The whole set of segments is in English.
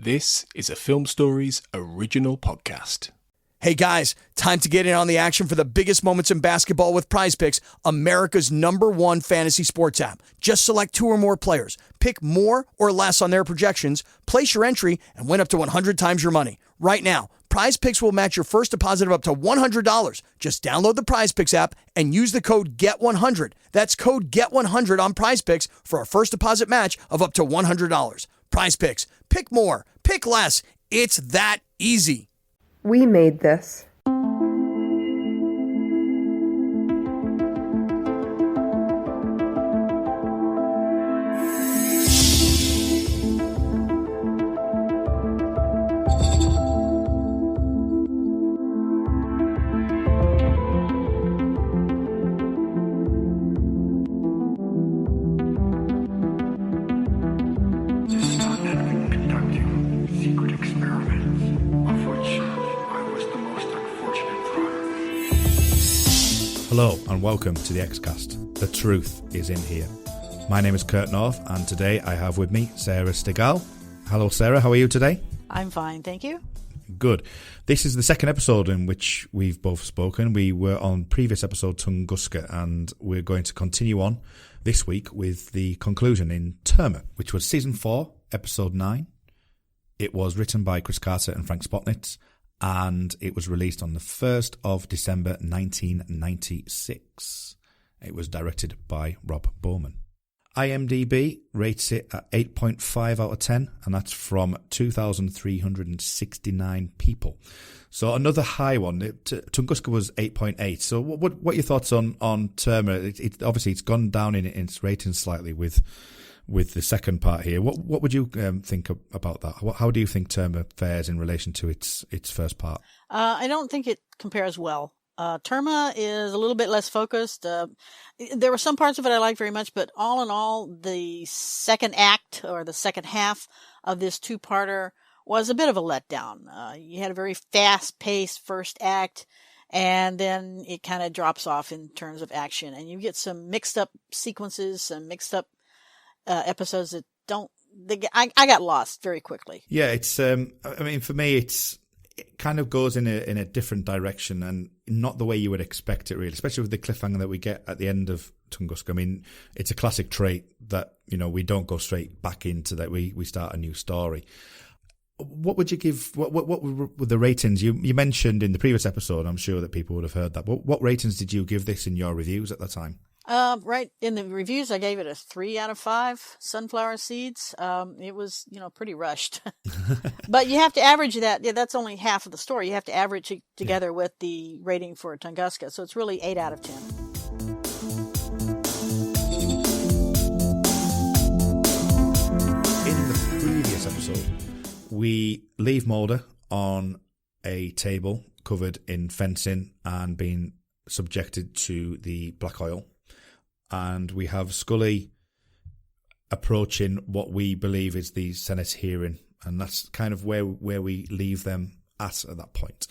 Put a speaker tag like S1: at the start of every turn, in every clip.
S1: This is a Film Stories original podcast.
S2: Hey guys, time to get in on the action for the biggest moments in basketball with Prize Picks, America's #1 fantasy sports app. Just select 2 or more players, pick more or less on their projections, place your entry, and win up to 100 times your money. Right now, Prize Picks will match your first deposit of up to $100. Just download the Prize Picks app and use the code GET100. That's code GET100 on Prize Picks for a first deposit match of up to $100. Prize Picks. Pick more. Pick less. It's that easy.
S3: We made this.
S4: Hello and welcome to the Xcast. The truth is in here. My name is Kurt North and today I have with me Sarah Stegall. Hello Sarah, how are you today?
S5: I'm fine, thank you.
S4: Good. This is the second episode in which we've both spoken. We were on previous episode Tunguska and we're going to continue on this week with the conclusion in Terma, which was season 4, episode 9. It was written by Chris Carter and Frank Spotnitz, and it was released on the 1st of December 1996. It was directed by Rob Bowman. IMDb rates it at 8.5 out of 10, and that's from 2,369 people. So another high one. Tunguska was 8.8. So what are your thoughts on Terma? Obviously, it's gone down in its rating slightly with the second part here. What would you think about that? How do you think Terma fares in relation to its first part?
S5: I don't think it compares well. Terma is a little bit less focused. There were some parts of it I liked very much, but all in all, the second act or the second half of this two-parter was a bit of a letdown. You had a very fast-paced first act, and then it kind of drops off in terms of action, and you get some mixed-up sequences, some mixed-up episodes that I got lost very quickly. Yeah,
S4: it's for me it kind of goes in a different direction and not the way you would expect it, really, especially with the cliffhanger that we get at the end of Tunguska. I mean, it's a classic trait that, we don't go straight back into that, we start a new story. What would you give, what were the ratings? You mentioned in the previous episode, I'm sure that people would have heard that, but what ratings did you give this in your reviews at the time?
S5: Right. In the reviews, I gave it a 3 out of 5 sunflower seeds. It was, pretty rushed, but you have to average that. Yeah, that's only half of the story. You have to average it together with the rating for Tunguska. So it's really 8 out of 10.
S4: In the previous episode, we leave Mulder on a table covered in fencing and being subjected to the black oil. And we have Scully approaching what we believe is the Senate hearing. And that's kind of where we leave them at that point.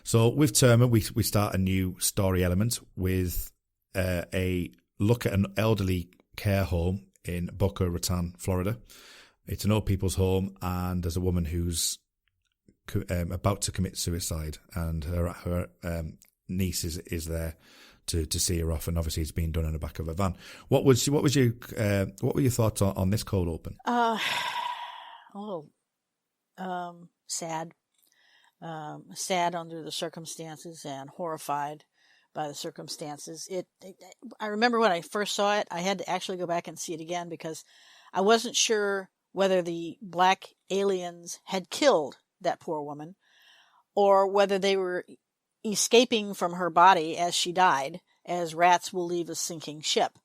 S4: So with Terma, we start a new story element with a look at an elderly care home in Boca Raton, Florida. It's an old people's home, and there's a woman who's about to commit suicide, and her niece is there to see her off, and obviously it's being done in the back of a van. What were your thoughts on this cold open?
S5: A little sad under the circumstances and horrified by the circumstances. I remember when I first saw it, I had to actually go back and see it again because I wasn't sure whether the black aliens had killed that poor woman or whether they were escaping from her body as she died, as rats will leave a sinking ship.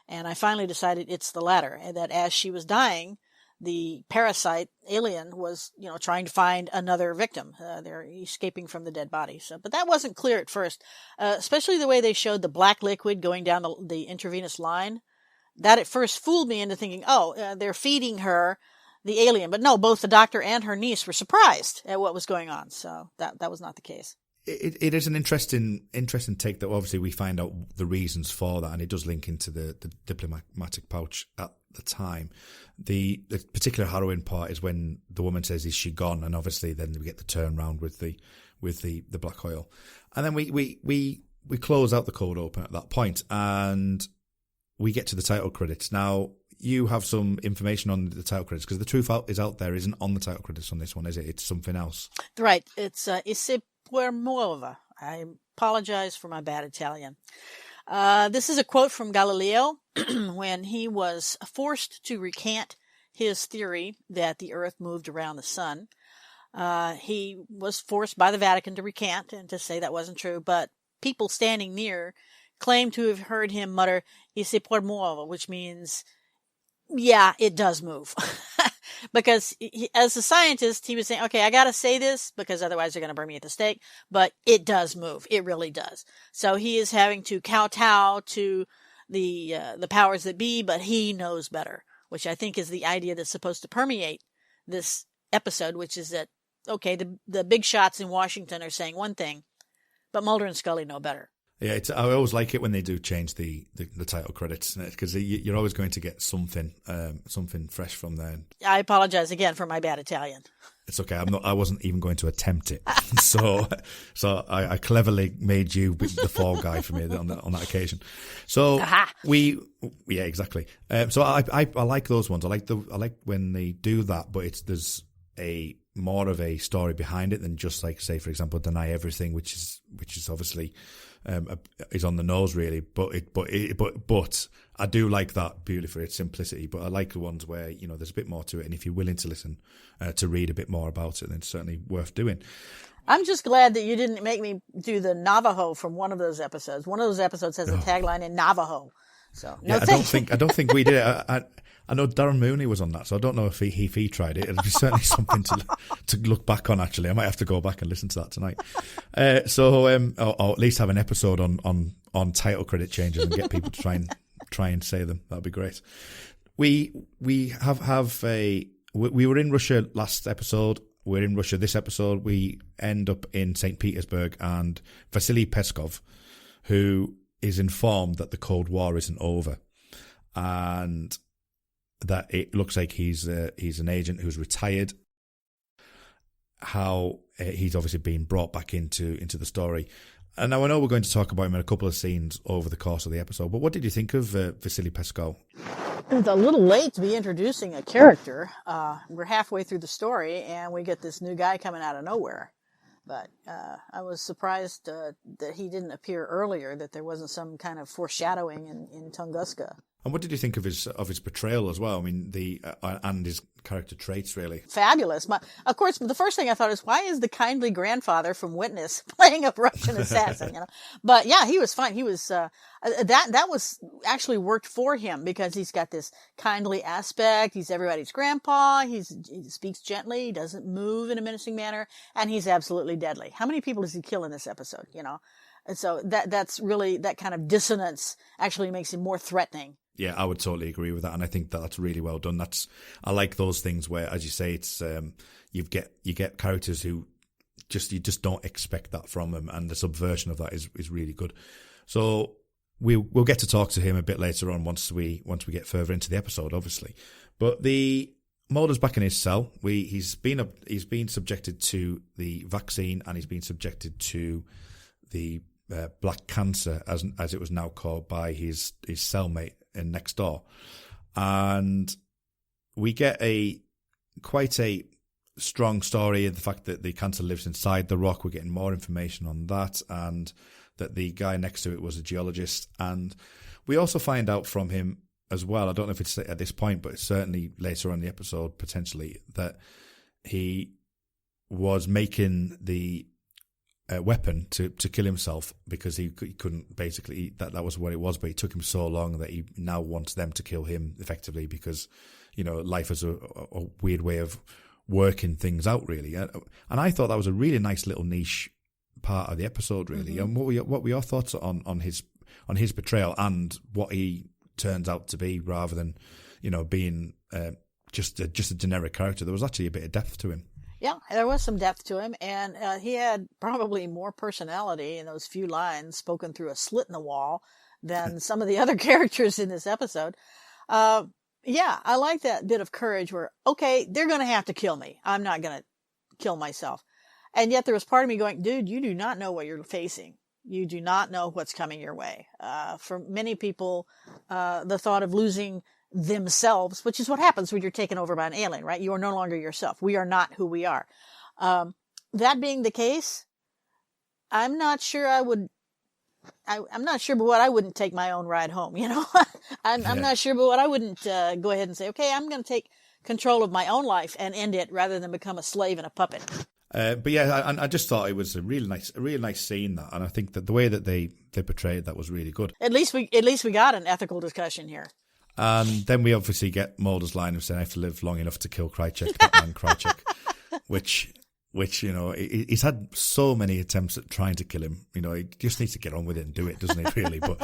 S5: And I finally decided it's the latter, and that as she was dying, the parasite alien was, trying to find another victim. They're escaping from the dead body. But that wasn't clear at first, especially the way they showed the black liquid going down the intravenous line. That at first fooled me into thinking, they're feeding her the alien. But no, both the doctor and her niece were surprised at what was going on. So that was not the case.
S4: it is an interesting take that obviously we find out the reasons for that, and it does link into the diplomatic pouch at the time. The particular harrowing part is when the woman says, "Is she gone?" And obviously then we get the turnaround with the black oil, and then we close out the cold open at that point, and we get to the title credits. Now, you have some information on the title credits, because the truth is out there isn't on the title credits on this one, is it? It's something else.
S5: Right. It's "E per muova." I apologize for my bad Italian. This is a quote from Galileo when he was forced to recant his theory that the Earth moved around the sun. He was forced by the Vatican to recant and to say that wasn't true, but people standing near claimed to have heard him mutter "E si può muovere," which means, yeah, it does move. Because as a scientist, he was saying, okay, I got to say this because otherwise they're going to burn me at the stake, but it does move. It really does. So he is having to kowtow to the powers that be, but he knows better, which I think is the idea that's supposed to permeate this episode, which is that, okay, the big shots in Washington are saying one thing, but Mulder and Scully know better.
S4: Yeah, I always like it when they do change the title credits, because you're always going to get something fresh from there. I
S5: apologize again for my bad Italian.
S4: It's okay. I wasn't even going to attempt it. so I cleverly made you the fall guy for me on that occasion. So yeah, exactly. So I like those ones. I like when they do that, but there's a more of a story behind it than just, like, say, for example, Deny Everything, which is obviously is on the nose, really. But I do like that beauty for its simplicity. But I like the ones where, you know, there's a bit more to it, and if you're willing to listen to read a bit more about it, then it's certainly worth doing.
S5: I'm just glad that you didn't make me do the Navajo from one of those episodes. One of those episodes has a tagline in Navajo. So no,
S4: yeah, I don't think we did it. I know Darren Mooney was on that, so I don't know if he tried it. It'll be certainly something to look back on. Actually, I might have to go back and listen to that tonight. Or at least have an episode on title credit changes and get people to try and say them. That'd be great. We were in Russia last episode. We're in Russia this episode. We end up in St. Petersburg, and Vasily Peskov, who is informed that the Cold War isn't over, and that it looks like he's an agent who's retired. How he's obviously been brought back into the story. And now I know we're going to talk about him in a couple of scenes over the course of the episode, but what did you think of Vasily Peskov?
S5: It's a little late to be introducing a character. We're halfway through the story, and we get this new guy coming out of nowhere. But I was surprised that he didn't appear earlier, that there wasn't some kind of foreshadowing in Tunguska.
S4: And what did you think of his portrayal as well? I mean, and his character traits, really.
S5: Fabulous. Of course, the first thing I thought is, why is the kindly grandfather from Witness playing a Russian assassin? You know, but yeah, he was fine. He was that was actually worked for him, because he's got this kindly aspect. He's everybody's grandpa. He speaks gently. He doesn't move in a menacing manner, and he's absolutely deadly. How many people does he kill in this episode? You know, and so that's really, that kind of dissonance actually makes him more threatening.
S4: Yeah, I would totally agree with that, and I think that's really well done. I like those things where, as you say, it's you get characters who you just don't expect that from them, and the subversion of that is really good. So we'll get to talk to him a bit later on once we get further into the episode, obviously. But Mulder's back in his cell. He's been subjected to the vaccine, and he's been subjected to the black cancer, as it was now called, by his cellmate in next door. And we get quite a strong story of the fact that the cancer lives inside the rock. We're getting more information on that, and that the guy next to it was a geologist. And we also find out from him as well, I don't know if it's at this point, but it's certainly later on in the episode, potentially, that he was making the weapon to kill himself, because he couldn't, basically, that was what it was, but it took him so long that he now wants them to kill him, effectively, because, you know, life is a weird way of working things out, really. And I thought that was a really nice little niche part of the episode, really. Mm-hmm. And what were your thoughts on his portrayal and what he turns out to be, rather than, you know, being just a generic character? There was actually a bit of depth to him.
S5: Yeah, there was some depth to him, and he had probably more personality in those few lines spoken through a slit in the wall than some of the other characters in this episode. Yeah, I like that bit of courage where, okay, they're going to have to kill me. I'm not going to kill myself. And yet there was part of me going, dude, you do not know what you're facing. You do not know what's coming your way. For many people, the thought of losing themselves, which is what happens when you're taken over by an alien, right? You are no longer yourself. We are not who we are. That being the case, I'm not sure I'm not sure, but what I wouldn't take my own ride home, you know? I'm not sure, but what I wouldn't go ahead and say, okay, I'm going to take control of my own life and end it rather than become a slave and a puppet.
S4: But yeah, I just thought it was a really nice scene, that, and I think that the way that they portrayed that was really good.
S5: At least we got an ethical discussion here.
S4: And then we obviously get Mulder's line of saying, "I have to live long enough to kill Krychek, Batman Krychek," which he's had so many attempts at trying to kill him. You know, he just needs to get on with it and do it, doesn't he? Really, but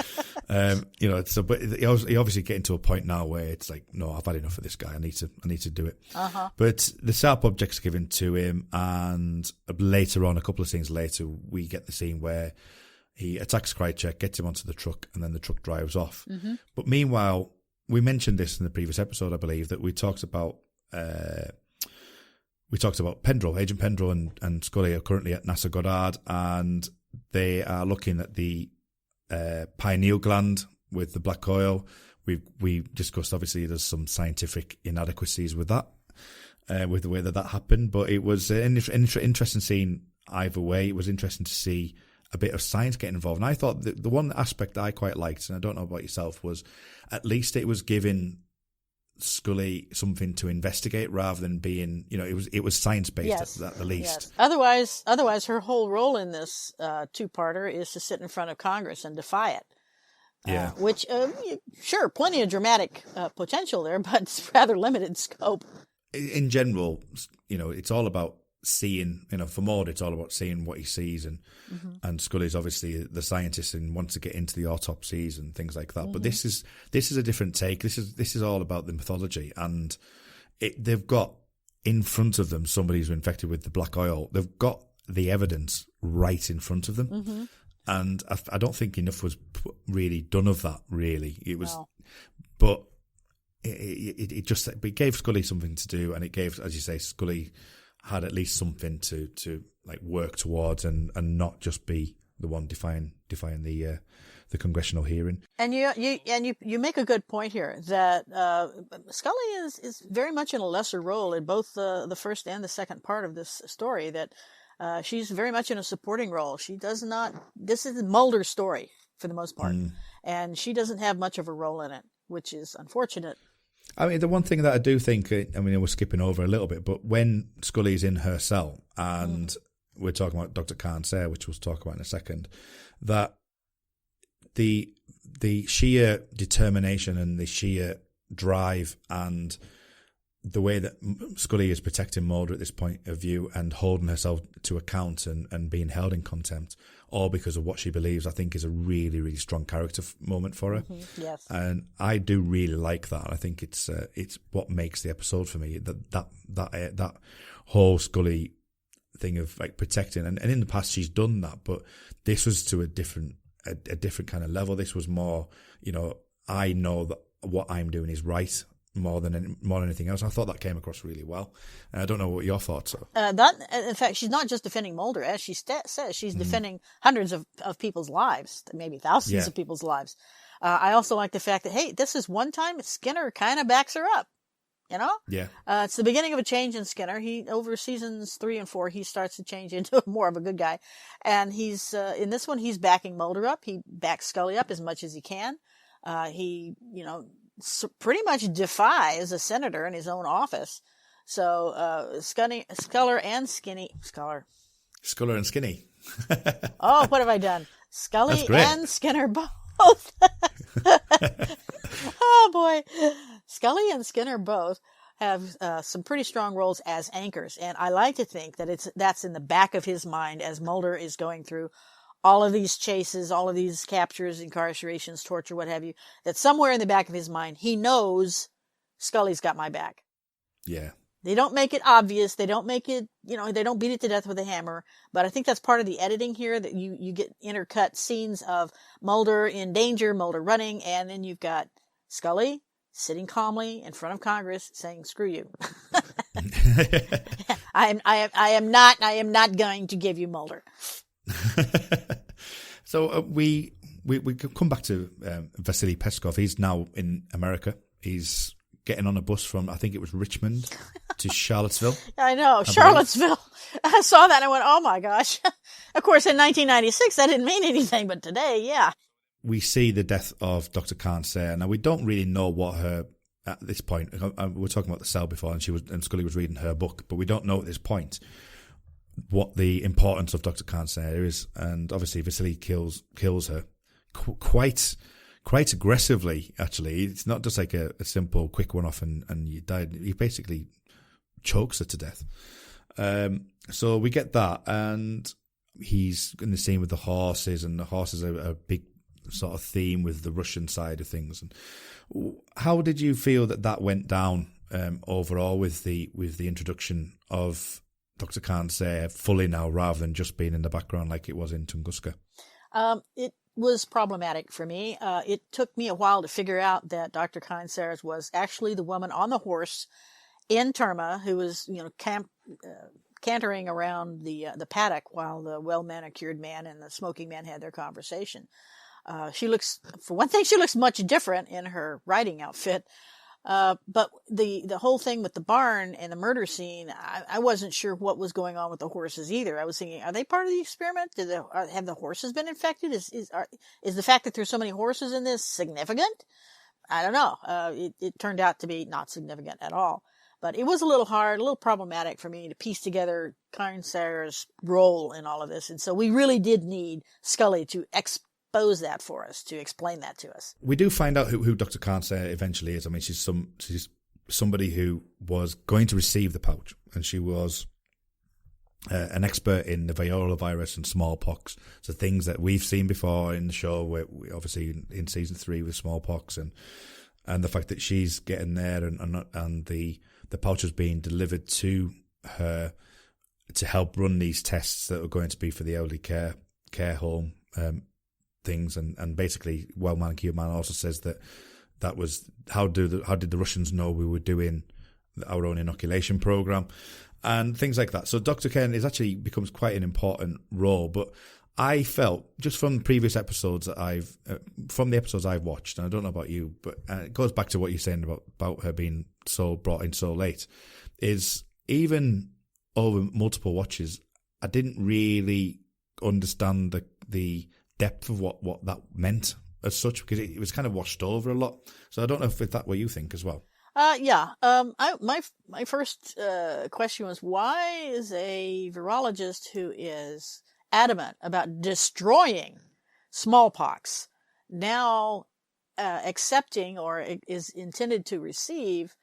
S4: but he obviously getting to a point now where it's like, no, I've had enough of this guy. I need to do it. But the sharp object's given to him, and later on, a couple of scenes later, we get the scene where he attacks Krychek, gets him onto the truck, and then the truck drives off. Mm-hmm. But meanwhile, we mentioned this in the previous episode, I believe, that we talked about Pendrell, Agent Pendrell and Scully are currently at NASA Goddard, and they are looking at the pineal gland with the black oil. We discussed, obviously, there's some scientific inadequacies with that, with the way that happened, but it was an interesting scene either way. It was interesting to see a bit of science getting involved. And I thought the one aspect I quite liked, and I don't know about yourself, was at least it was giving Scully something to investigate rather than being, it was science based at the least.
S5: Yes. Otherwise, her whole role in this two-parter is to sit in front of Congress and defy it.
S4: Yeah.
S5: Which, sure, plenty of dramatic potential there, but it's rather limited scope.
S4: In general, it's all about seeing, for Maud, it's all about seeing what he sees, and Scully's obviously the scientist and wants to get into the autopsies and things like that. Mm-hmm. But this is a different take. This is all about the mythology, and they've got in front of them somebody who's infected with the black oil. They've got the evidence right in front of them, mm-hmm. and I don't think enough was really done of that. Really, it was, but it gave Scully something to do, and it gave, as you say, Scully had at least something to like work towards, and not just be the one defying the congressional hearing. And
S5: you make a good point here that Scully is very much in a lesser role in both the first and the second part of this story. That she's very much in a supporting role. She does not. This is Mulder's story for the most part, and she doesn't have much of a role in it, which is unfortunate.
S4: I mean, the one thing that I do think, we're skipping over a little bit, but when Scully's in her cell, and we're talking about Dr. Khan's there, which we'll talk about in a second, that the sheer determination and the sheer drive and the way that Scully is protecting Mulder at this point of view and holding herself to account and being held in contempt, all because of what she believes, I think is a really, really strong character moment for her.
S5: Mm-hmm. Yes.
S4: And I do really like that. I think it's what makes the episode for me, that whole Scully thing of like protecting. And in the past she's done that, but this was to a different kind of level. This was more, I know that what I'm doing is right, more than anything else. I thought that came across really well. I don't know what your thoughts are.
S5: In fact, she's not just defending Mulder, as she says, she's defending hundreds of people's lives, maybe thousands of people's lives. I also like the fact that, hey, this is one time Skinner kind of backs her up,
S4: Yeah.
S5: It's the beginning of a change in Skinner. Over seasons 3 and 4, he starts to change into more of a good guy. And he's, in this one, he's backing Mulder up. He backs Scully up as much as he can. He, pretty much defies a senator in his own office. So, Sculler and Skinny. Oh, what have I done? Scully and Skinner both. Oh boy. Scully and Skinner both have some pretty strong roles as anchors. And I like to think that that's in the back of his mind as Mulder is going through all of these chases, all of these captures, incarcerations, torture, what have you, that somewhere in the back of his mind, he knows Scully's got my back.
S4: Yeah.
S5: They don't make it obvious. They don't make it, they don't beat it to death with a hammer. But I think that's part of the editing here, that you get intercut scenes of Mulder in danger, Mulder running, and then you've got Scully sitting calmly in front of Congress saying, "Screw you." I am not going to give you Mulder.
S4: So we come back to Vasily Peskov. He's now in America. He's getting on a bus from, I think it was Richmond to Charlottesville.
S5: I know, Charlottesville. I saw that and I went, oh my gosh. Of course, in 1996, that didn't mean anything, but today, yeah.
S4: We see the death of Dr. Sarah. Now, we don't really know what her, at this point, we were talking about the cell before, and Scully was reading her book, but we don't know at this point what the importance of Dr. Sarah is. And obviously, Vasily kills her quite aggressively, actually. It's not just like a simple, quick one-off and you died. He basically chokes her to death. So we get that, and he's in the scene with the horses, and the horses are a big sort of theme with the Russian side of things. And how did you feel that went down overall with the introduction of Dr. Sarah fully now, rather than just being in the background like it was in Tunguska?
S5: It was problematic for me. It took me a while to figure out that Dr. Sarah was actually the woman on the horse in Terma who was, cantering around the paddock while the well-manicured man and the smoking man had their conversation. For one thing, she looks much different in her riding outfit. But the whole thing with the barn and the murder scene, I wasn't sure what was going on with the horses either. I was thinking, are they part of the experiment? Have the horses been infected? Is the fact that there's so many horses in this significant? I don't know. It turned out to be not significant at all. But it was a little hard, a little problematic for me to piece together Sarah's role in all of this. And so we really did need Scully to expose that for us, to explain that to us.
S4: We do find out who Dr. Sarah eventually is. I mean, she's somebody who was going to receive the pouch, and she was an expert in the Viola virus and smallpox. So things that we've seen before in the show, where we obviously in season 3 with smallpox, and the fact that she's getting there, and the pouch is being delivered to her to help run these tests that are going to be for the elderly care home things, and basically, well-manicured man also says that was how did the Russians know we were doing our own inoculation program and things like that. So Dr. Ken becomes quite an important role, but I felt just from the previous episodes that from the episodes I've watched, and I don't know about you, but it goes back to what you're saying about her being so brought in so late, is even over multiple watches, I didn't really understand the depth of what that meant as such, because it was kind of washed over a lot. So I don't know if that's what you think as well.
S5: Yeah. My first question was, why is a virologist who is adamant about destroying smallpox now accepting or is intended to receive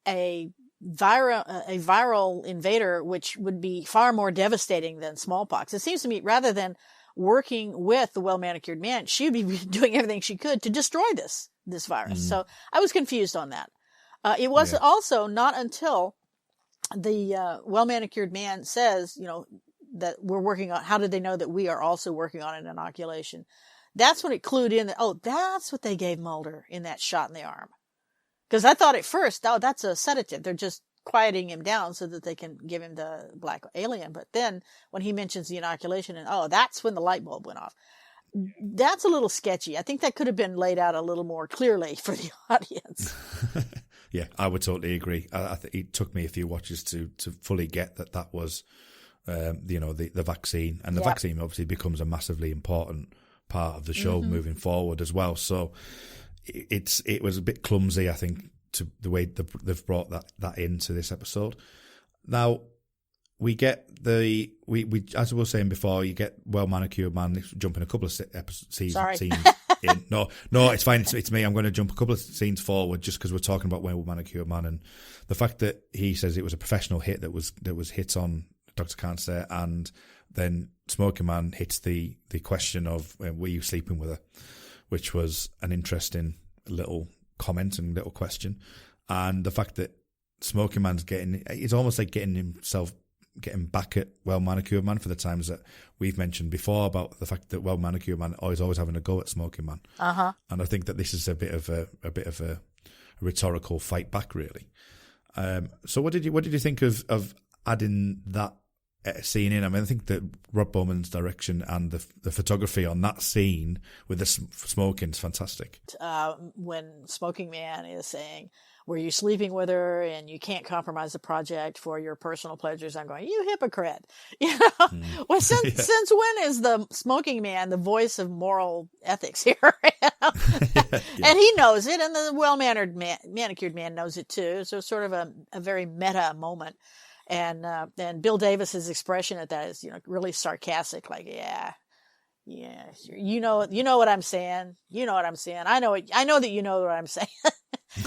S5: a viral invader, which would be far more devastating than smallpox? It seems to me, rather than working with the well-manicured man, she would be doing everything she could to destroy this virus. So I was confused on that. It was also not until the well-manicured man says, that we're working on, how did they know that we are also working on an inoculation? That's when it clued in that, that's what they gave Mulder in that shot in the arm. Because I thought at first, that's a sedative. They're just quieting him down so that they can give him the black alien. But then when he mentions the inoculation, and that's when the light bulb went off. That's a little sketchy. I think that could have been laid out a little more clearly for the audience.
S4: Yeah, I would totally agree. I think it took me a few watches to fully get that was, the vaccine. And the vaccine obviously becomes a massively important part of the show moving forward as well. So it was a bit clumsy, I think, to the way they've brought that into this episode. Now, we get we as we were saying before, you get well-manicured man jumping a couple of scenes in. No, it's fine. It's me. I'm going to jump a couple of scenes forward just because we're talking about well-manicured man, and the fact that he says it was a professional hit that was hit on Dr. Sarah, and then Smoking Man hits the question of were you sleeping with her, which was an interesting little comment and little question, and the fact that Smoking Man's it's almost like getting back at Well Manicured Man for the times that we've mentioned before about the fact that Well Manicured Man is always having a go at Smoking Man.
S5: Uh-huh.
S4: And I think that this is a bit of a rhetorical fight back, really. So what did you think of adding that scene in? I mean, I think that Rob Bowman's direction and the photography on that scene with the smoking is fantastic.
S5: When Smoking Man is saying, were you sleeping with her and you can't compromise the project for your personal pleasures? I'm going, you hypocrite. You know, well, since when is the Smoking Man the voice of moral ethics here? You know? And he knows it, and the well-mannered manicured man knows it too. So it's sort of a very meta moment. And Bill Davis's expression at that is, really sarcastic, like, yeah, you know what I'm saying. You know what I'm saying. I know that you know what I'm saying.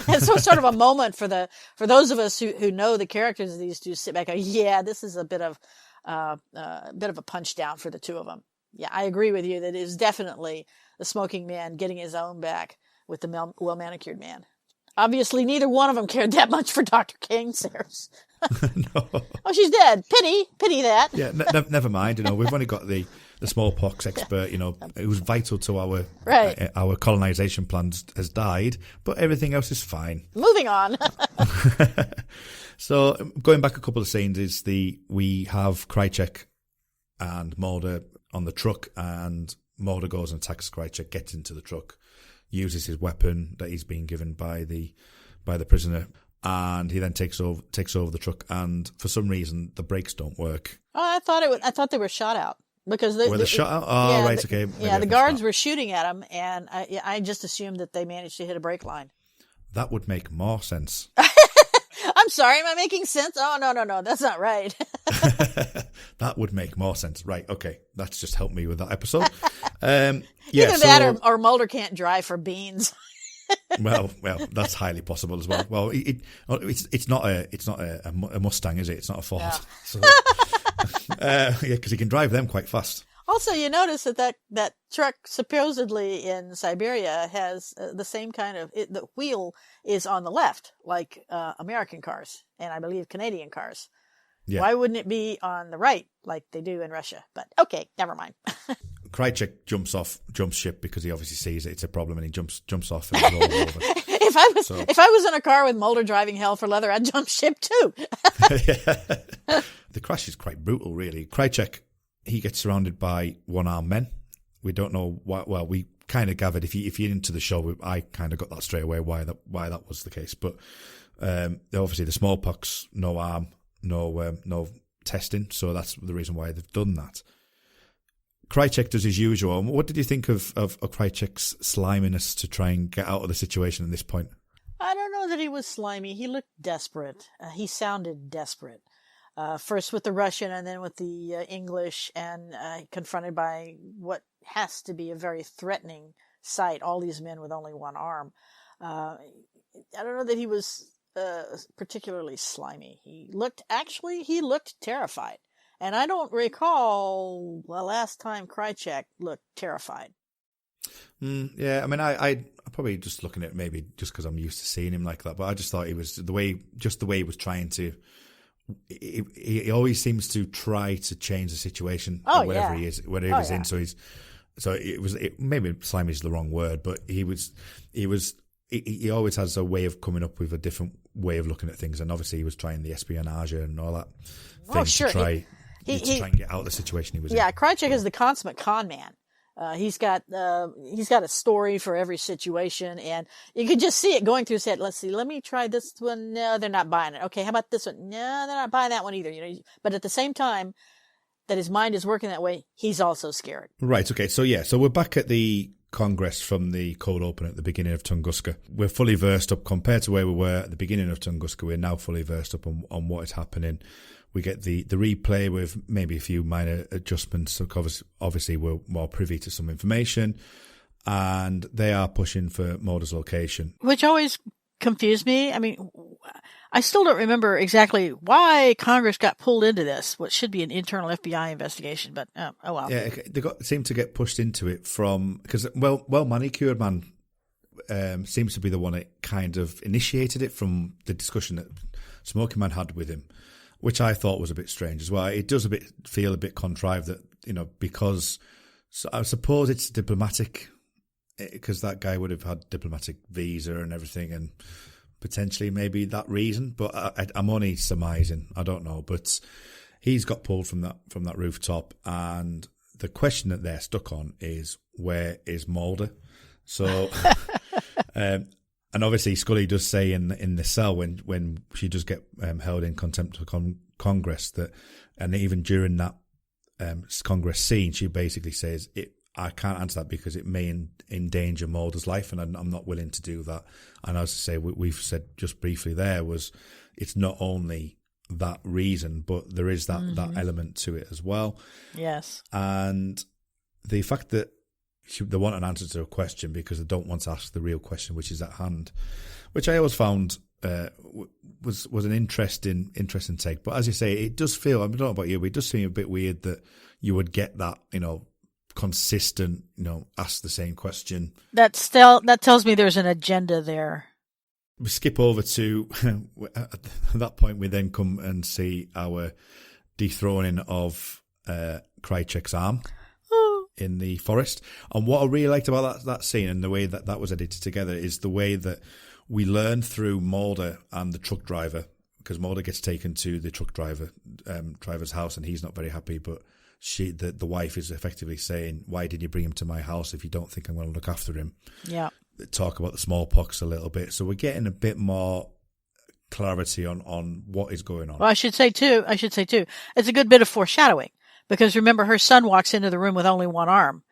S5: And so sort of a moment for those of us who know the characters of these two sit back and go, yeah, this is a bit of a punch down for the two of them. Yeah, I agree with you that it is definitely the Smoking Man getting his own back with the well-manicured man. Obviously, neither one of them cared that much for Dr. King, Sarah.
S4: No.
S5: Oh, she's dead. Pity that.
S4: Yeah, never mind. We've only got the smallpox expert, who's vital to our colonization plans, has died, but everything else is fine.
S5: Moving on.
S4: So going back a couple of scenes we have Krychek and Mulder on the truck, and Mulder goes and attacks Krychek, gets into the truck, uses his weapon that he's been given by the prisoner, and he then takes over the truck, and for some reason the brakes don't work.
S5: Oh, I thought they were shot out. Because
S4: they shot out? Oh, yeah, right, okay.
S5: Yeah, the guards were shooting at him, and I just assumed that they managed to hit a brake line.
S4: That would make more sense.
S5: I'm sorry, am I making sense? Oh, no, that's not right.
S4: That would make more sense. Right, okay. That's just helped me with that episode.
S5: Either that or Mulder can't drive for beans.
S4: well, that's highly possible as well. Well, it's not a Mustang, is it? It's not a Ford. No. So, because he can drive them quite fast.
S5: Also, you notice that truck supposedly in Siberia has the same kind of the wheel is on the left, like American cars and I believe Canadian cars. Yeah. Why wouldn't it be on the right like they do in Russia? But okay, never mind.
S4: Krychek jumps ship because he obviously sees it's a problem, and he jumps off and rolls over.
S5: If I was in a car with Mulder driving hell for leather, I'd jump ship too.
S4: The crash is quite brutal, really. Krychek, he gets surrounded by one-armed men. We don't know why. Well, we kind of gathered if you're into the show, I kind of got that straight away why that was the case. But obviously the smallpox, no arm, no testing, so that's the reason why they've done that. Krychek does his usual. What did you think of Krychek's sliminess to try and get out of the situation at this point?
S5: I don't know that he was slimy. He looked desperate. He sounded desperate. First with the Russian and then with the English, and confronted by what has to be a very threatening sight, all these men with only one arm. I don't know that he was particularly slimy. He looked terrified. And I don't recall the last time Krychek looked terrified.
S4: Yeah, I mean, I probably just looking at it maybe just because I'm used to seeing him like that, but I just thought he was the way he was trying to. He always seems to try to change the situation whatever he is in. So maybe slimy is the wrong word, but he always has a way of coming up with a different way of looking at things, and obviously he was trying the espionage and all that thing to try. To try and get out of the situation he was in. Yeah,
S5: Krychek is the consummate con man. He's got a story for every situation, and you could just see it going through his head. Let's see, let me try this one. No, they're not buying it. Okay, how about this one? No, they're not buying that one either. But at the same time that his mind is working that way, he's also scared.
S4: Right. Okay. So we're back at the Congress from the cold open at the beginning of Tunguska. We're fully versed up compared to where we were at the beginning of Tunguska. We're now fully versed up on what is happening. We get the replay with maybe a few minor adjustments. So obviously, we're more privy to some information, and they are pushing for Mulder's location.
S5: Which always confused me. I mean, I still don't remember exactly why Congress got pulled into this, what should be an internal FBI investigation, but oh well.
S4: Yeah, they seem to get pushed into it because Manicured Man seems to be the one that kind of initiated it from the discussion that Smoking Man had with him, which I thought was a bit strange as well. It does feel a bit contrived that, because I suppose it's diplomatic, because that guy would have had diplomatic visa and everything, and potentially maybe that reason. But I'm only surmising. I don't know. But he's got pulled from that rooftop, and the question that they're stuck on is, where is Mulder? So, and obviously Scully does say in the cell when she does get held in contempt of Congress that, and even during that Congress scene, she basically says, I can't answer that because it may endanger Mulder's life, and I'm not willing to do that. And as I say, we've said just briefly there it's not only that reason, but there is that element to it as well.
S5: Yes.
S4: And the fact that they want an answer to a question because they don't want to ask the real question, which is at hand, which I always found was an interesting take. But as you say, it does feel, I don't know about you, but it does seem a bit weird that you would get that, consistent, ask the same question. That
S5: tells me there's an agenda there.
S4: We skip over to, at that point, we then come and see our dethroning of Krychek's arm in the forest. And what I really liked about that scene and the way that was edited together is the way that we learn through Mulder and the truck driver, because Mulder gets taken to the truck driver's house, and he's not very happy, but the wife is effectively saying, why did you bring him to my house if you don't think I'm going to look after him?
S5: Yeah.
S4: Talk about the smallpox a little bit. So we're getting a bit more clarity on what is going on.
S5: Well, I should say too, it's a good bit of foreshadowing, because remember, her son walks into the room with only one arm,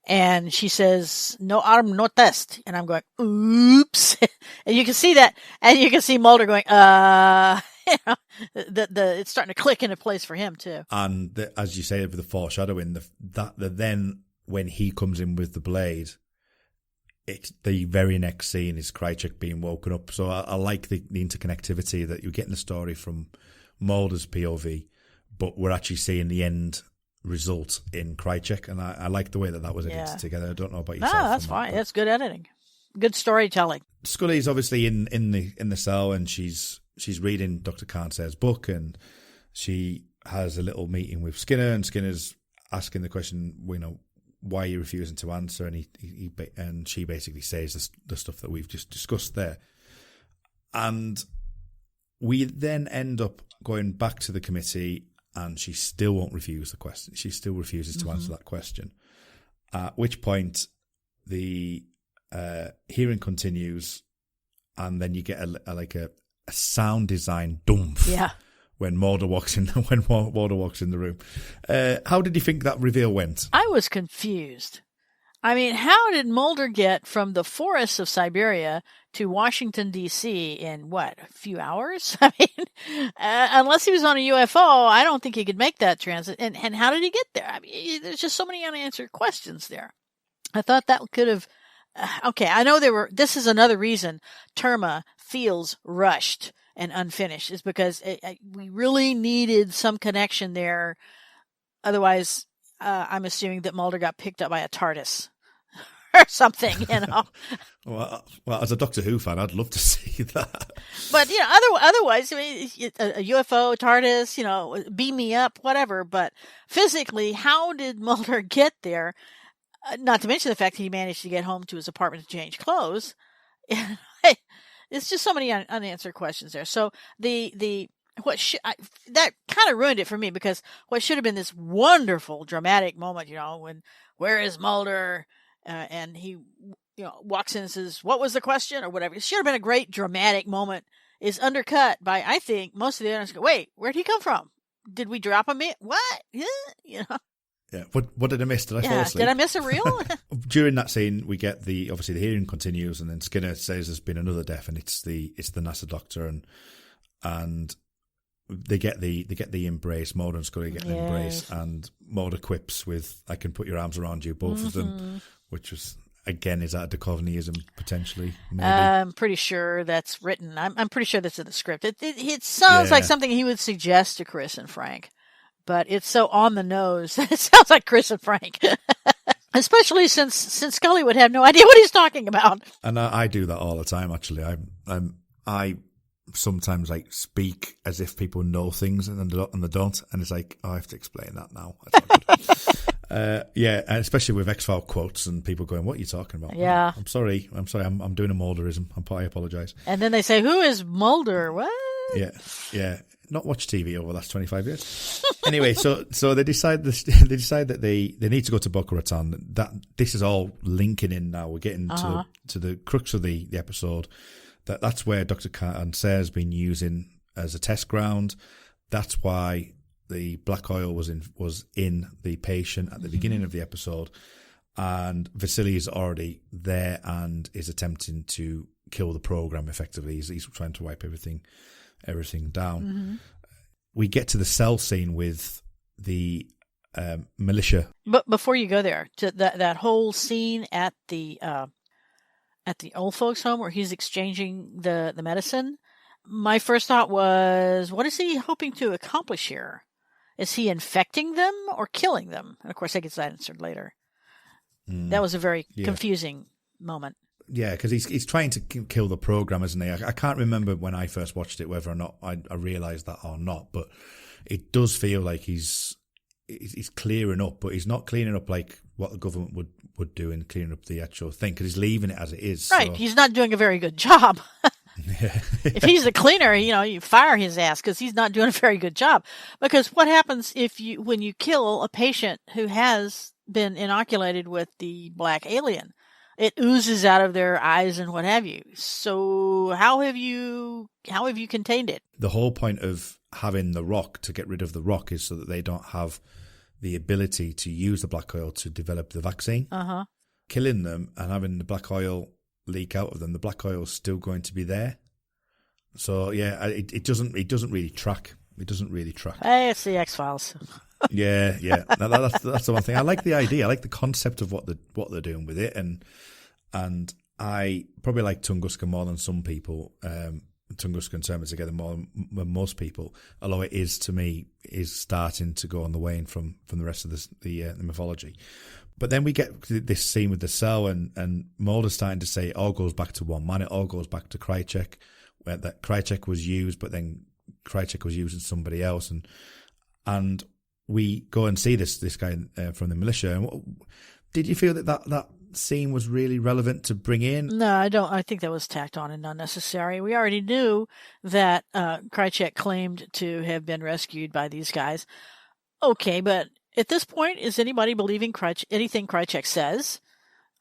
S5: and she says, no arm, no test. And I'm going, oops. And you can see that, and you can see Mulder going, it's starting to click into place for him too.
S4: And as you say, with the foreshadowing, then when he comes in with the blade, it's the very next scene is Krychek being woken up. So I like the interconnectivity that you're getting the story from Mulder's POV, but we're actually seeing the end result in Krychek, and I like the way that was edited together. I don't know about yourself.
S5: No, that's fine. That's good editing, good storytelling.
S4: Scully's obviously in the cell, and she's reading Dr. Carnser's book, and she has a little meeting with Skinner, and Skinner's asking the question, why are you refusing to answer? And she basically says the stuff that we've just discussed there. And we then end up going back to the committee, and she still won't refuse the question. She still refuses to answer that question. At which point the hearing continues, and then you get a sound design dumph.
S5: Yeah.
S4: When Mulder walks in the room. How did you think that reveal went?
S5: I was confused. I mean, how did Mulder get from the forests of Siberia to Washington, D.C. in, a few hours? I mean, unless he was on a UFO, I don't think he could make that transit. And how did he get there? I mean, there's just so many unanswered questions there. I thought that could have... okay, I know this is another reason Terma feels rushed and unfinished, is because we really needed some connection there. Otherwise, I'm assuming that Mulder got picked up by a TARDIS or something,
S4: well, as a Doctor Who fan, I'd love to see that.
S5: But, otherwise, I mean, a UFO, TARDIS, beam me up, whatever. But physically, how did Mulder get there? Not to mention the fact that he managed to get home to his apartment to change clothes. It's just so many unanswered questions there. So that kind of ruined it for me, because what should have been this wonderful dramatic moment, when where is Mulder, and he walks in and says, what was the question, or whatever. It should have been a great dramatic moment, is undercut by, I think, most of the others go, wait, where'd he come from? Did we drop him in? What? Yeah.
S4: What did I miss? Did I fall asleep?
S5: Did I miss a reel?
S4: During that scene, we get obviously the hearing continues, and then Skinner says there's been another death, and it's the NASA doctor, and they get the embrace. Mulder and Scully get the embrace, and Mulder quips with, "I can put your arms around you," both of them, which was, again, is that a Duchovnyism potentially? Maybe? I'm
S5: pretty sure that's written. I'm pretty sure that's in the script. It sounds like something he would suggest to Chris and Frank. But it's so on the nose that it sounds like Chris and Frank. Especially since Scully would have no idea what he's talking about.
S4: And I do that all the time, actually. I sometimes like speak as if people know things and they don't, and it's like, oh, I have to explain that now. That's not good. Yeah, and especially with X-File quotes and people going, "What are you talking about?"
S5: Yeah,
S4: I'm sorry, I'm doing a Mulderism. I apologise.
S5: And then they say, "Who is Mulder?" What?
S4: Yeah. Not watched TV over the last 25 years. Anyway, so they decide that they need to go to Boca Raton. That this is all linking in now. We're getting to the crux of the episode. That's where Dr. and Sarah's been using as a test ground. That's why the black oil was in the patient at the beginning of the episode, and Vasily is already there and is attempting to kill the program. Effectively, he's trying to wipe everything down.
S5: Mm-hmm.
S4: We get to the cell scene with the militia.
S5: But before you go there, to that whole scene at the old folks' home where he's exchanging the medicine, my first thought was, what is he hoping to accomplish here? Is he infecting them or killing them? And of course, that gets answered later. That was a very confusing moment.
S4: Yeah, because he's trying to kill the program, isn't he? I can't remember when I first watched it whether or not I realised that or not, but it does feel like he's clearing up, but he's not cleaning up like what the government would do in clearing up the actual thing, because he's leaving it as it is.
S5: Right, so. He's not doing a very good job. If he's the cleaner, you fire his ass because he's not doing a very good job. Because what happens when you kill a patient who has been inoculated with the black alien? It oozes out of their eyes and what have you. So how have you contained it?
S4: The whole point of having the rock, to get rid of the rock, is so that they don't have the ability to use the black oil to develop the vaccine. Killing them and having the black oil leak out of them, the black oil is still going to be there. So yeah, it doesn't really track. It doesn't really track.
S5: Hey, it's the X-Files.
S4: Yeah. That's the one thing. I like the idea. I like the concept of what they're doing with it, and I probably like Tunguska more than some people. Tunguska and Terma together more than most people. Although it is, to me, is starting to go on the wane from the rest of the mythology. But then we get this scene with the cell, and Mulder's starting to say it all goes back to one man. It all goes back to Krychek, where that Krychek was used, but then Krychek was using somebody else, and we go and see this guy from the militia. Did you feel that scene was really relevant to bring in?
S5: No, I don't. I think that was tacked on and unnecessary. We already knew that Krychek claimed to have been rescued by these guys. Okay, but at this point, is anybody believing anything Krychek says?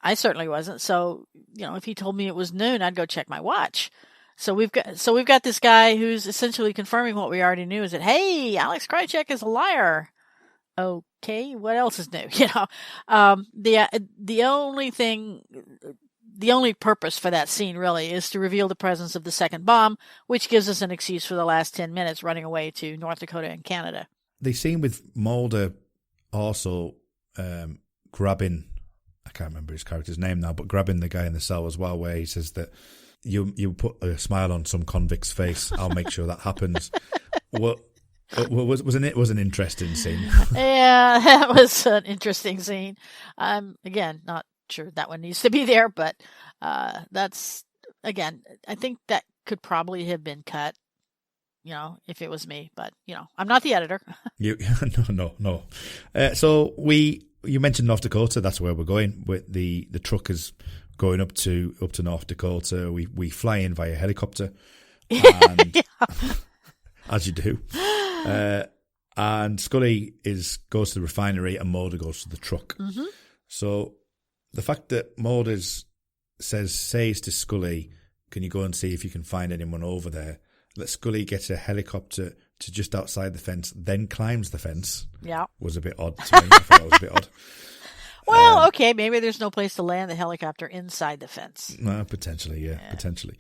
S5: I certainly wasn't. So, if he told me it was noon, I'd go check my watch. So we've got this guy who's essentially confirming what we already knew, is that, hey, Alex Krychek is a liar. Okay, what else is new? The only purpose for that scene really is to reveal the presence of the second bomb, which gives us an excuse for the last 10 minutes running away to North Dakota and Canada.
S4: The scene with Mulder also grabbing, I can't remember his character's name now, but grabbing the guy in the cell as well, where he says that you put a smile on some convict's face, I'll make sure that happens. Was an interesting scene.
S5: Yeah, that was an interesting scene. I'm, again, not sure that one needs to be there, but that's, again, I think that could probably have been cut, if it was me. But, I'm not the editor.
S4: No. So you mentioned North Dakota. That's where we're going. With the truck is going up to North Dakota. We fly in via helicopter. And, yeah. As you do. And Scully goes to the refinery and Mulder goes to the truck. Mm-hmm. So the fact that Mulder says to Scully, can you go and see if you can find anyone over there? That Scully gets a helicopter to just outside the fence, then climbs the fence. Yeah. Was a bit odd to me. I thought that was a bit odd.
S5: Well, okay, maybe there's no place to land the helicopter inside the fence.
S4: Potentially, yeah. Potentially.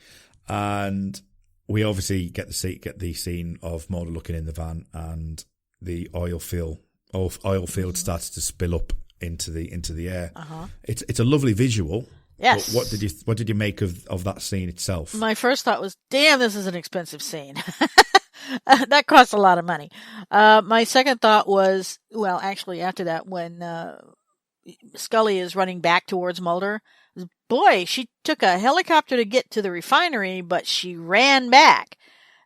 S4: And we obviously get the scene of Mulder looking in the van, and the oil field starts to spill up into the air. Uh-huh. It's a lovely visual.
S5: Yes.
S4: What did you make of that scene itself?
S5: My first thought was, damn, this is an expensive scene. That costs a lot of money. My second thought was, well, actually after that, when Scully is running back towards Mulder, boy, she took a helicopter to get to the refinery, but she ran back.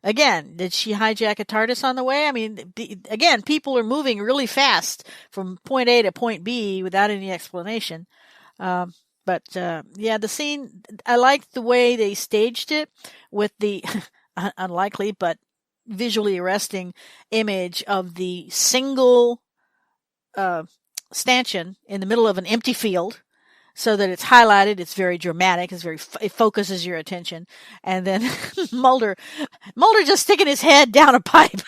S5: again, did she hijack a TARDIS on the way? I mean, again, people are moving really fast from point A to point B without any explanation. But the scene, I liked the way they staged it with the unlikely but visually arresting image of the single stanchion in the middle of an empty field, so that it's highlighted. It's very dramatic. It focuses your attention. And then Mulder just sticking his head down a pipe.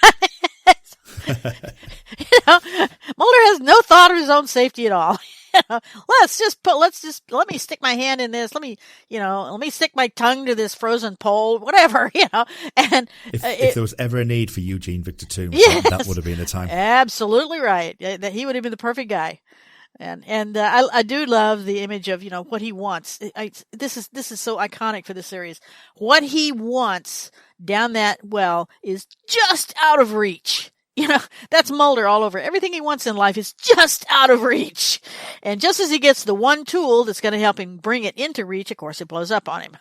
S5: Mulder has no thought of his own safety at all. Let me stick my hand in this. Let me stick my tongue to this frozen pole, whatever, And
S4: if there was ever a need for Eugene Victor Toombs,
S5: yes,
S4: that would have been the time.
S5: Absolutely right. That he would have been the perfect guy. And I do love the image of, what he wants. This is so iconic for the series. What he wants down that well is just out of reach. That's Mulder all over. Everything he wants in life is just out of reach. And just as he gets the one tool that's going to help him bring it into reach, of course, it blows up on him.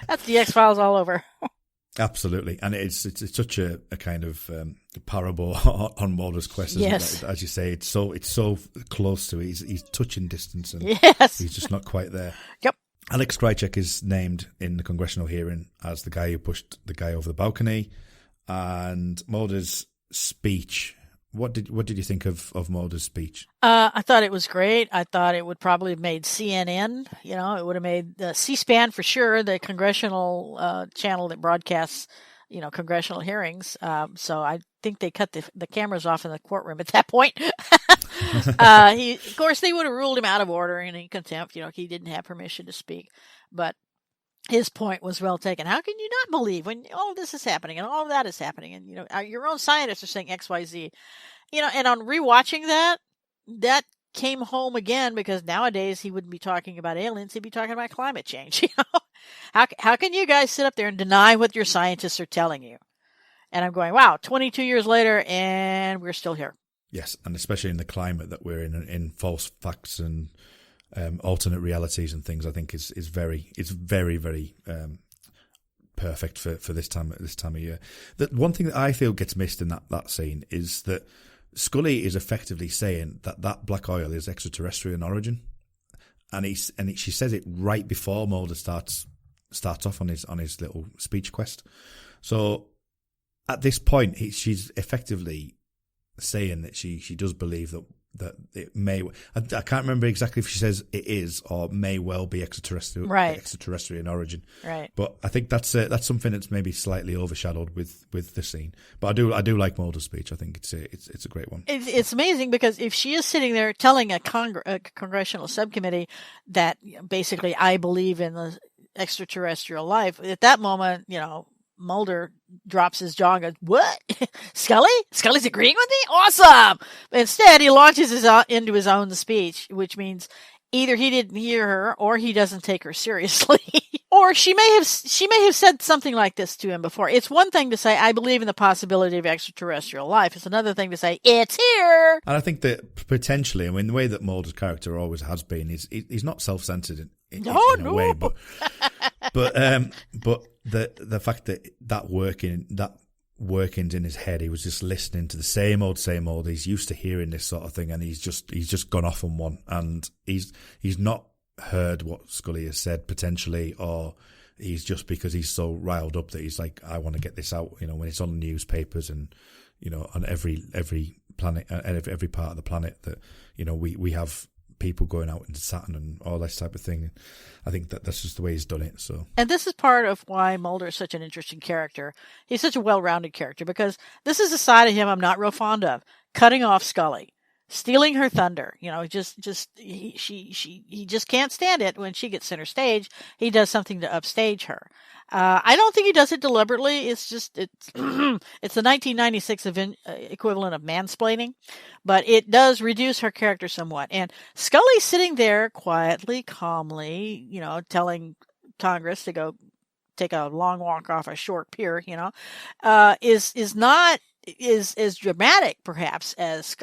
S5: That's the X-Files all over.
S4: Absolutely. And it's such a kind of parable on Mulder's quest, isn't
S5: yes.
S4: it? As you say, it's so close to it. He's touching distance, and
S5: yes.
S4: he's just not quite there.
S5: Yep.
S4: Alex Krycek is named in the congressional hearing as the guy who pushed the guy over the balcony. And Mulder's speech, what did you think of Mulder's speech?
S5: I thought it was great. I thought it would probably have made CNN. It would have made C-SPAN for sure, the congressional channel that broadcasts, congressional hearings. So I think they cut the cameras off in the courtroom at that point. Of course, they would have ruled him out of order and in contempt. He didn't have permission to speak, but his point was well taken. How can you not believe when all of this is happening and all of that is happening, and your own scientists are saying X, Y, Z, and on rewatching that came home again, because nowadays he wouldn't be talking about aliens; he'd be talking about climate change. How can you guys sit up there and deny what your scientists are telling you? And I'm going, wow, 22 years later, and we're still here.
S4: Yes, and especially in the climate that we're in false facts and alternate realities and things, I think is very perfect for this time of year. That one thing that I feel gets missed in that scene is that Scully is effectively saying that black oil is extraterrestrial in origin, and she says it right before Mulder starts off on his little speech quest. So at this point, she's effectively saying that she does believe that it may. I can't remember exactly if she says it is or may well be extraterrestrial,
S5: right.
S4: Extraterrestrial in origin.
S5: Right.
S4: But I think that's something that's maybe slightly overshadowed with the scene. But I do like Mulder's speech. I think it's a great one.
S5: It's amazing, because if she is sitting there telling a congressional subcommittee that basically I believe in the extraterrestrial life, at that moment, Mulder drops his jaw and goes, "What? Scully? Scully's agreeing with me? Awesome!" Instead, he launches into his own speech, which means either he didn't hear her or he doesn't take her seriously. Or she may have said something like this to him before. It's one thing to say, "I believe in the possibility of extraterrestrial life." It's another thing to say, "It's here."
S4: And I think that potentially, I mean, the way that Mulder's character always has been, he's not self-centered in a way, but the fact that workings in his head, he was just listening to the same old. He's used to hearing this sort of thing, and he's just gone off on one, and he's not heard what Scully has said potentially, or he's just, because he's so riled up that he's like, I want to get this out. When it's on the newspapers and on every planet, every part of the planet, that we have people going out into Saturn and all this type of thing. I think that's just the way he's done it. So,
S5: and this is part of why Mulder is such an interesting character. He's such a well-rounded character, because this is a side of him I'm not real fond of. Cutting off Scully, stealing her thunder. He just can't stand it when she gets center stage. He does something to upstage her. I don't think he does it deliberately. It's the 1996 equivalent of mansplaining, but it does reduce her character somewhat. And Scully sitting there quietly, calmly, telling Congress to go take a long walk off a short pier, is not as dramatic perhaps as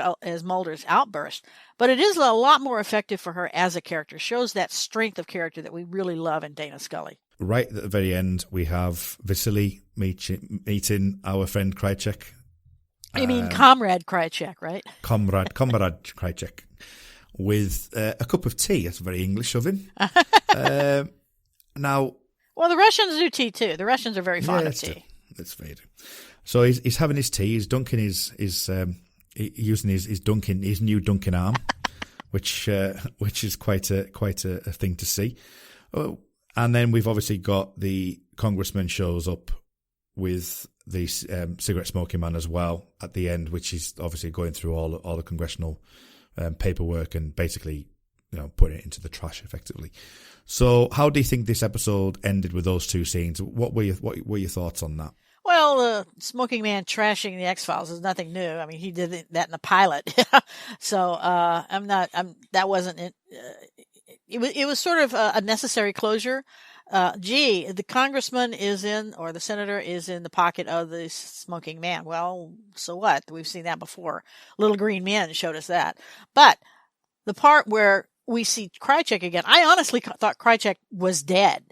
S5: Mulder's outburst, but it is a lot more effective for her as a character. Shows that strength of character that we really love in Dana Scully.
S4: right at the very end, we have Vasily meeting our friend Krychek.
S5: You mean Comrade Krychek, right?
S4: Comrade Krychek. With a cup of tea. That's very English of him. Now...
S5: Well, the Russians do tea, too. The Russians are very fond of tea.
S4: That's very true. So he's having his tea. He's dunking using his new dunking arm, which is quite a thing to see. Oh, and then we've obviously got the congressman shows up with the cigarette smoking man as well at the end, which is obviously going through all the congressional paperwork and basically, putting it into the trash effectively. So, how do you think this episode ended with those two scenes? What were your thoughts on that?
S5: Well, the smoking man trashing the X-Files is nothing new. I mean, he did that in the pilot. So, that wasn't it. It was sort of a necessary closure. The congressman or the senator is in the pocket of the smoking man. Well, so what? We've seen that before. Little Green Men showed us that. But the part where we see Krychek again, I honestly thought Krychek was dead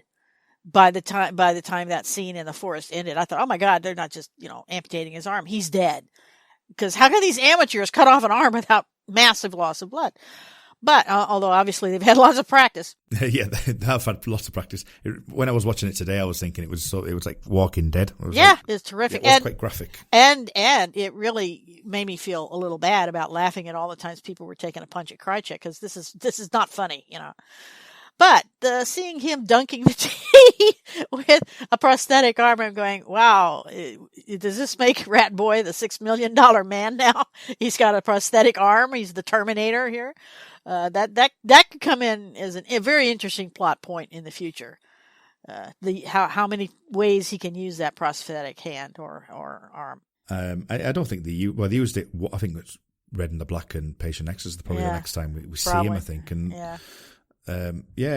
S5: by the time that scene in the forest ended. I thought, oh my God, they're not just, amputating his arm. He's dead. Because how can these amateurs cut off an arm without massive loss of blood? But although obviously they've had lots of practice.
S4: Yeah, they have had lots of practice. When I was watching it today, I was thinking it was like Walking Dead.
S5: It's terrific.
S4: It was quite graphic.
S5: And it really made me feel a little bad about laughing at all the times people were taking a punch at Krychek, because this is not funny, But seeing him dunking the tea with a prosthetic arm, I'm going, wow, does this make Rat Boy the $6 million man now? He's got a prosthetic arm. He's the Terminator here. That could come in as a very interesting plot point in the future. How many ways he can use that prosthetic hand or arm.
S4: I don't think they used it. I think it's Red and the Black and Patient X is probably the next time we see him, I think. And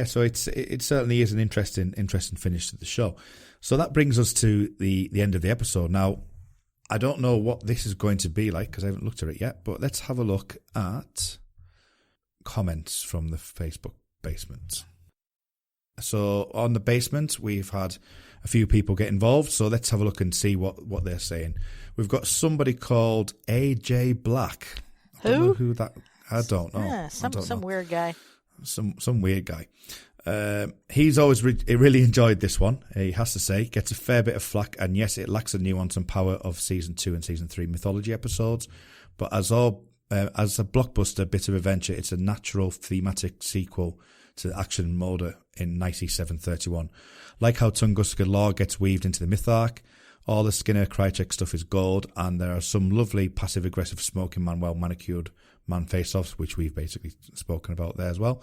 S4: so it certainly is an interesting finish to the show. So that brings us to the end of the episode. Now, I don't know what this is going to be like because I haven't looked at it yet, but let's have a look at comments from the Facebook basement. So on the basement, we've had a few people get involved, so let's have a look and see what they're saying. We've got somebody called AJ Black. I don't know who that... I don't know.
S5: Yeah, some weird guy.
S4: Some weird guy. He's always really enjoyed this one, he has to say. Gets a fair bit of flack, and yes, it lacks the nuance and power of Season 2 and Season 3 mythology episodes, but as a blockbuster bit of adventure, it's a natural thematic sequel to Action Mulder in 9731. Like how Tunguska lore gets weaved into the myth arc, all the Skinner Krychek stuff is gold, and there are some lovely passive-aggressive smoking man, well-manicured man face-offs, which we've basically spoken about there as well.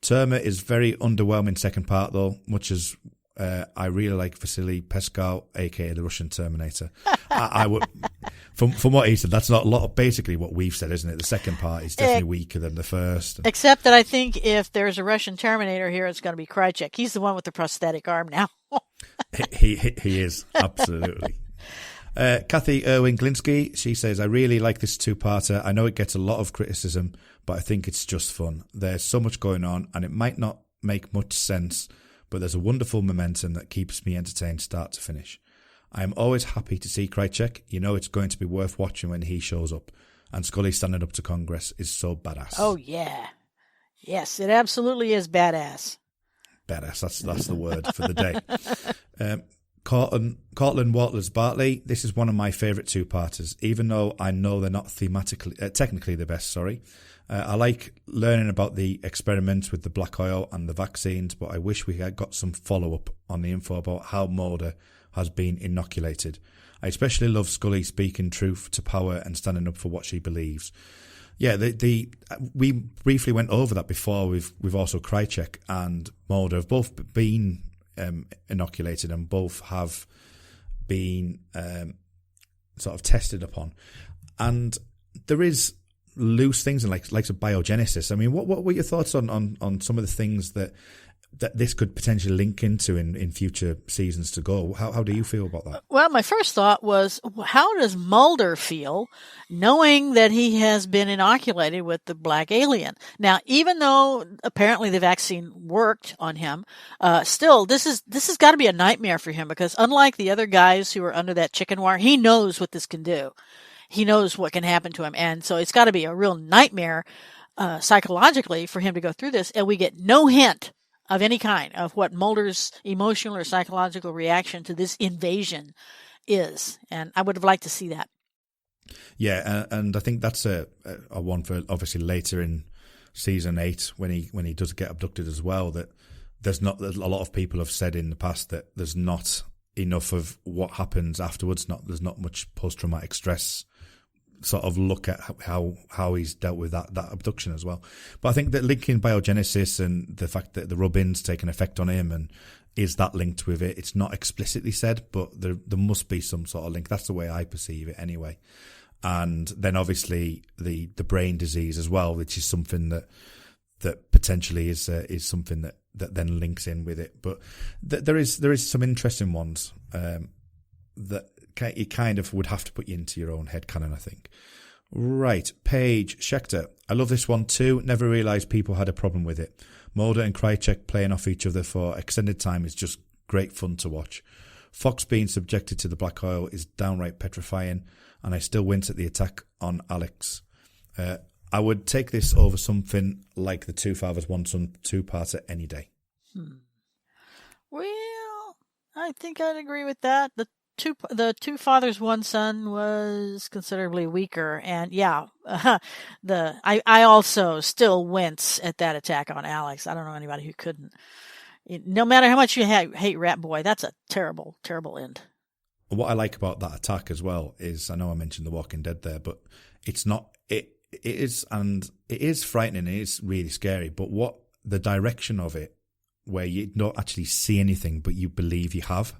S4: Terma is very underwhelming second part, though, much as I really like Vasily Peskov, aka the Russian Terminator. I would, from what he said, that's not a lot of basically what we've said, isn't it? The second part is definitely weaker than the first.
S5: Except that I think if there's a Russian Terminator here, it's going to be Krychek. He's the one with the prosthetic arm now.
S4: he is, absolutely. Cathy Irwin Glinski, she says, I really like this two-parter. I know it gets a lot of criticism, but I think it's just fun. There's so much going on, and it might not make much sense, but there's a wonderful momentum that keeps me entertained start to finish. I am always happy to see Krychek. You know it's going to be worth watching when he shows up. And Scully standing up to Congress is so badass.
S5: Oh, yeah. Yes, it absolutely is badass.
S4: Badass, that's the word for the day. Cortlan Walters Bartley, this is one of my favourite two-parters, even though I know they're not technically the best, sorry. I like learning about the experiments with the black oil and the vaccines, but I wish we had got some follow-up on the info about how Mulder has been inoculated. I especially love Scully speaking truth to power and standing up for what she believes. Yeah, we briefly went over that before. We've also Krychek and Mulder have both been inoculated and both have been sort of tested upon. And there is loose things and like of biogenesis. I mean, what were your thoughts on some of the things that that this could potentially link into in future seasons to go. How do you feel about that?
S5: Well, my first thought was, how does Mulder feel knowing that he has been inoculated with the black alien? Now, even though apparently the vaccine worked on him, still, this has got to be a nightmare for him, because unlike the other guys who are under that chicken wire, he knows what this can do. He knows what can happen to him. And so it's got to be a real nightmare psychologically for him to go through this. And we get no hint of any kind of what Mulder's emotional or psychological reaction to this invasion is. And I would have liked to see that.
S4: Yeah, and I think that's a one for obviously later in season 8 when he does get abducted as well, that there's a lot of people have said in the past that there's not enough of what happens afterwards. There's not much post-traumatic stress sort of look at how he's dealt with that abduction as well. But I think that linking biogenesis and the fact that the rub-ins take an effect on him, and is that linked with it? It's not explicitly said, but there must be some sort of link. That's the way I perceive it anyway. And then obviously the brain disease as well, which is something that potentially is something that then links in with it. But there is some interesting ones that you kind of would have to put you into your own headcanon, I think. Right, Paige Schechter. I love this one too. Never realised people had a problem with it. Mulder and Krycek playing off each other for extended time is just great fun to watch. Fox being subjected to the black oil is downright petrifying, and I still wince at the attack on Alex. I would take this over something like the Two Fathers, One Son two-parter any day.
S5: Well, I think I'd agree with that. The Two Fathers, One Son was considerably weaker, and yeah, I also still wince at that attack on Alex. I don't know anybody who couldn't. No matter how much you hate Rat Boy, that's a terrible, terrible end.
S4: What I like about that attack as well is, I know I mentioned The Walking Dead there, but it's not. It is frightening. It is really scary. But what the direction of it, where you don't actually see anything, but you believe you have.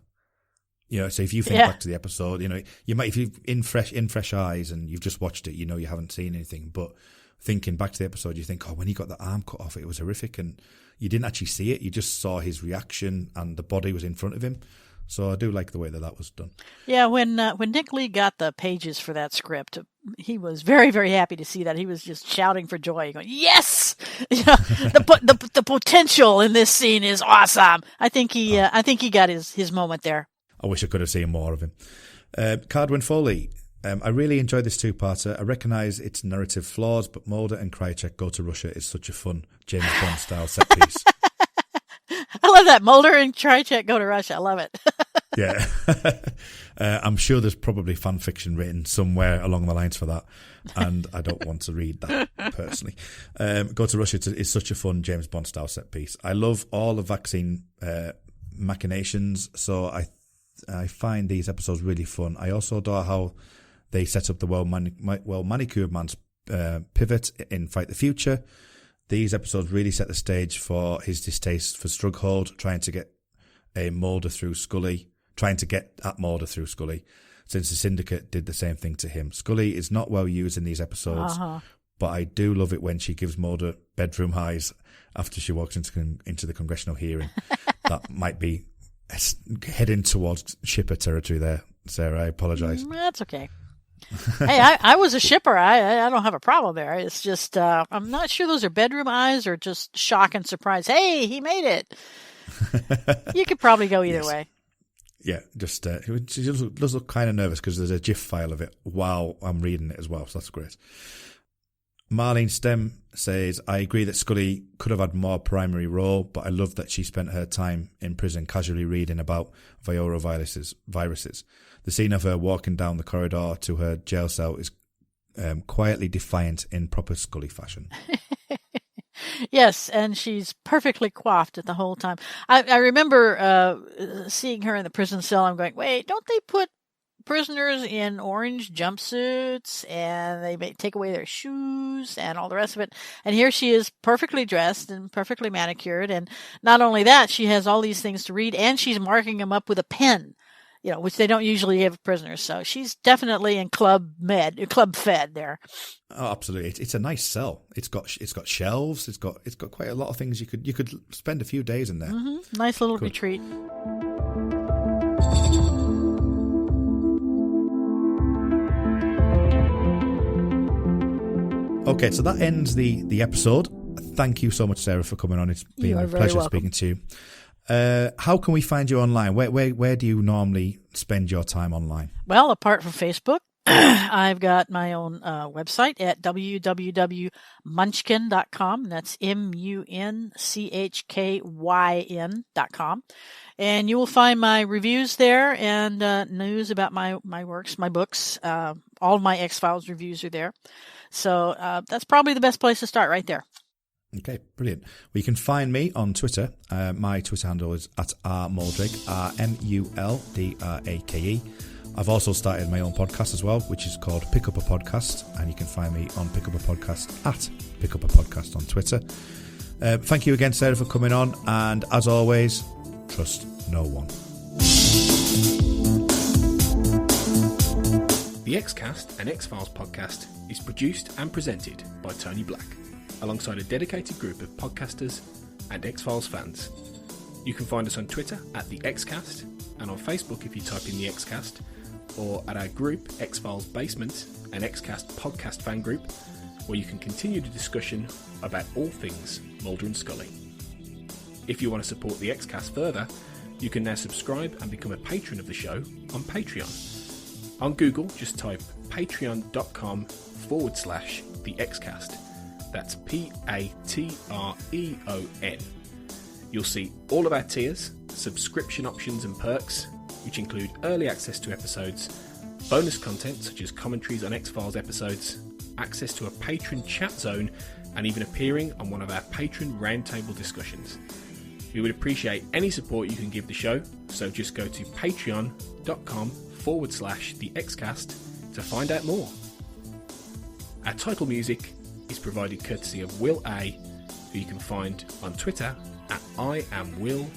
S4: You know, so if you think back to the episode, you know, you might, if you've in fresh eyes and you've just watched it, you know, you haven't seen anything. But thinking back to the episode, you think, oh, when he got the arm cut off, it was horrific, and you didn't actually see it. You just saw his reaction, and the body was in front of him. So I do like the way that was done. Yeah,
S5: when Nick Lee got the pages for that script, he was very, very happy to see that. He was just shouting for joy, going, "Yes! You know, the potential in this scene is awesome." I think he got his moment there.
S4: I wish I could have seen more of him. Caredwen Foley. I really enjoyed this two-parter. I recognise its narrative flaws, but Mulder and Krycek go to Russia is such a fun James Bond style set piece.
S5: I love that. Mulder and Krycek go to Russia. I love it.
S4: Yeah. I'm sure there's probably fan fiction written somewhere along the lines for that, and I don't want to read that personally. Go to Russia is such a fun James Bond style set piece. I love all the vaccine machinations, so I find these episodes really fun. I also adore how they set up the well manicured man's pivot in Fight the Future. These episodes really set the stage for his distaste for Strughold, trying to get at Mulder through Scully, since the Syndicate did the same thing to him. Scully is not well used in these episodes, but I do love it when she gives Mulder bedroom highs after she walks into the congressional hearing. That might be heading towards shipper territory there, Sarah. I apologise.
S5: That's okay. Hey, I was a shipper. I don't have a problem there. It's just I'm not sure those are bedroom eyes or just shock and surprise. Hey, he made it. You could probably go either way.
S4: Yeah, just she does look kind of nervous because there's a GIF file of it while I'm reading it as well, so that's great. Marlene Stemme says, I agree that Scully could have had more primary role, but I love that she spent her time in prison casually reading about viruses. The scene of her walking down the corridor to her jail cell is quietly defiant in proper Scully fashion.
S5: Yes, and she's perfectly coiffed at the whole time. I remember seeing her in the prison cell. I'm going, wait, don't they put prisoners in orange jumpsuits and they may take away their shoes and all the rest of it? And here she is perfectly dressed and perfectly manicured. And not only that, she has all these things to read and she's marking them up with a pen. which they don't usually give prisoners. So she's definitely in club fed there.
S4: Oh, absolutely! It's a nice cell. It's got shelves. It's got quite a lot of things. You could spend a few days in there.
S5: Mm-hmm. Nice little retreat.
S4: Okay, so that ends the episode. Thank you so much, Sarah, for coming on. It's been a pleasure speaking to you. How can we find you online? Where do you normally spend your time online?
S5: Well, apart from Facebook, I've got my own website at www.munchkin.com. That's MUNCHKYN.com. And you will find my reviews there and news about my works, my books. All of my X-Files reviews are there. So that's probably the best place to start, right there.
S4: Okay, brilliant. Well, you can find me on Twitter. My Twitter handle is @rmuldrake, RMULDRAKE. I've also started my own podcast as well, which is called Pick Up a Podcast, and you can find me on Pick Up a Podcast @Pick Up a Podcast on Twitter. Thank you again, Sarah, for coming on, and as always, trust no one.
S1: The X-Cast, an X-Files podcast, is produced and presented by Tony Black, alongside a dedicated group of podcasters and X-Files fans. You can find us on Twitter @The Xcast, and on Facebook if you type in The Xcast, or at our group X-Files Basement, an Xcast podcast fan group, where you can continue the discussion about all things Mulder and Scully. If you want to support The Xcast further, you can now subscribe and become a patron of the show on Patreon. On Google, just type patreon.com/The Xcast. That's PATREON. You'll see all of our tiers, subscription options and perks, which include early access to episodes, bonus content such as commentaries on X-Files episodes, access to a patron chat zone, and even appearing on one of our patron roundtable discussions. We would appreciate any support you can give the show, so just go to patreon.com/The Xcast to find out more. Our title music is provided courtesy of Will A, who you can find on Twitter @IamWillAYE.